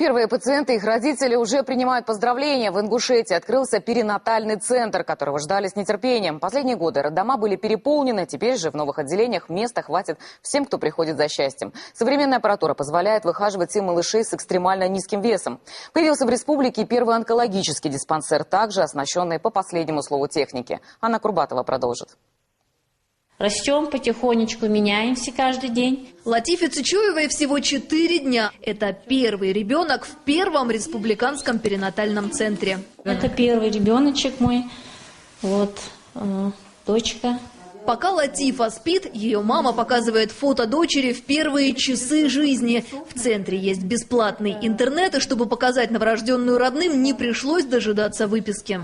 Первые пациенты и их родители уже принимают поздравления. В Ингушетии открылся перинатальный центр, которого ждали с нетерпением. Последние годы роддома были переполнены. Теперь же в новых отделениях места хватит всем, кто приходит за счастьем. Современная аппаратура позволяет выхаживать и малышей с экстремально низким весом. Появился в республике первый онкологический диспансер, также оснащенный по последнему слову техники. Анна Курбатова продолжит. Растем потихонечку, меняемся каждый день. Латифе Цичуевой всего 4 дня. Это первый ребенок в первом республиканском перинатальном центре. Это первый ребеночек мой, вот, дочка. Пока Латифа спит, ее мама показывает фото дочери в первые часы жизни. В центре есть бесплатный интернет, и чтобы показать новорожденную родным, не пришлось дожидаться выписки.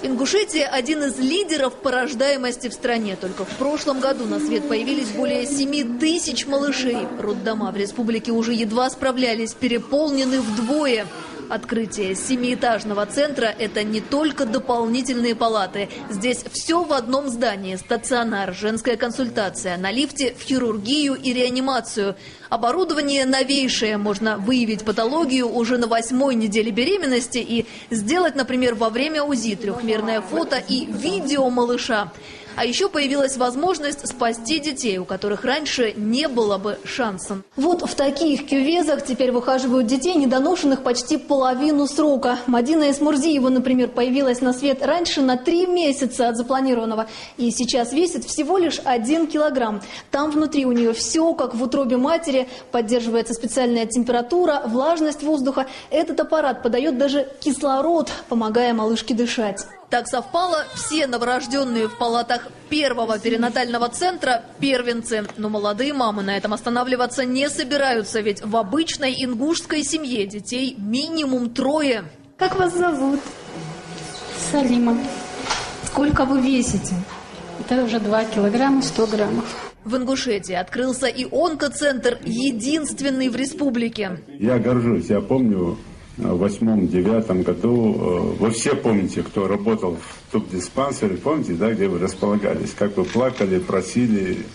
Ингушетия – один из лидеров по рождаемости в стране. Только в прошлом году на свет появились более 7 тысяч малышей. Роддома в республике уже едва справлялись, переполнены вдвое. Открытие 7-этажного центра – это не только дополнительные палаты. Здесь все в одном здании. Стационар, женская консультация, на лифте в хирургию и реанимацию. Оборудование новейшее. Можно выявить патологию уже на 8-й неделе беременности и сделать, например, во время УЗИ трехмерное фото и видео малыша. А еще появилась возможность спасти детей, у которых раньше не было бы шанса. Вот в таких кювезах теперь выхаживают детей, недоношенных почти половину срока. Мадина Эсмурзиева, например, появилась на свет раньше на 3 месяца от запланированного. И сейчас весит всего лишь 1 килограмм. Там внутри у нее все, как в утробе матери. Поддерживается специальная температура, влажность воздуха. Этот аппарат подает даже кислород, помогая малышке дышать. Так совпало, все новорожденные в палатах первого перинатального центра – первенцы. Но молодые мамы на этом останавливаться не собираются, ведь в обычной ингушской семье детей минимум 3. Как вас зовут? Салима. Сколько вы весите? Это уже 2 килограмма 100 граммов. В Ингушетии открылся и онкоцентр, единственный в республике. Я горжусь, я помню. В 8-9 году, вы все помните, кто работал в тубдиспансере, помните, да, где вы располагались, как вы плакали, просили.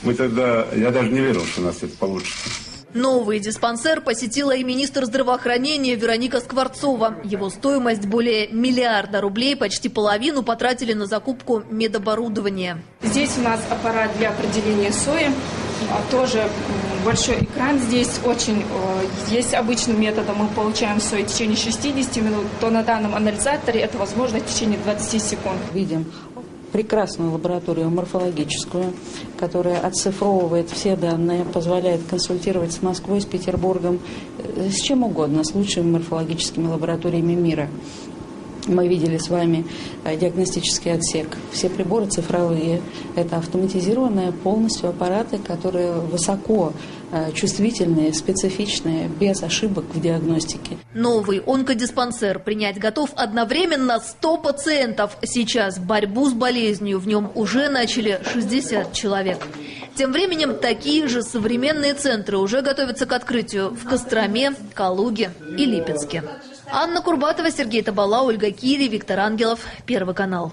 Мы тогда, я даже не верил, что у нас это получится. Новый диспансер посетила и министр здравоохранения Вероника Скворцова. Его стоимость более 1 миллиарда рублей, почти половину потратили на закупку медоборудования. Здесь у нас аппарат для определения сои, тоже большой экран. Здесь очень есть обычным методом, мы получаем сою в течение 60 минут, то на данном анализаторе это возможно в течение 20 секунд. Видим прекрасную лабораторию морфологическую, которая оцифровывает все данные, позволяет консультировать с Москвой, с Петербургом, с чем угодно, с лучшими морфологическими лабораториями мира. Мы видели с вами диагностический отсек. Все приборы цифровые. Это автоматизированные полностью аппараты, которые высоко чувствительные, специфичные, без ошибок в диагностике. Новый онкодиспансер принять готов одновременно 100 пациентов. Сейчас борьбу с болезнью в нем уже начали 60 человек. Тем временем такие же современные центры уже готовятся к открытию в Костроме, Калуге и Липецке. Анна Курбатова, Сергей Табала, Ольга Кири, Виктор Ангелов. Первый канал.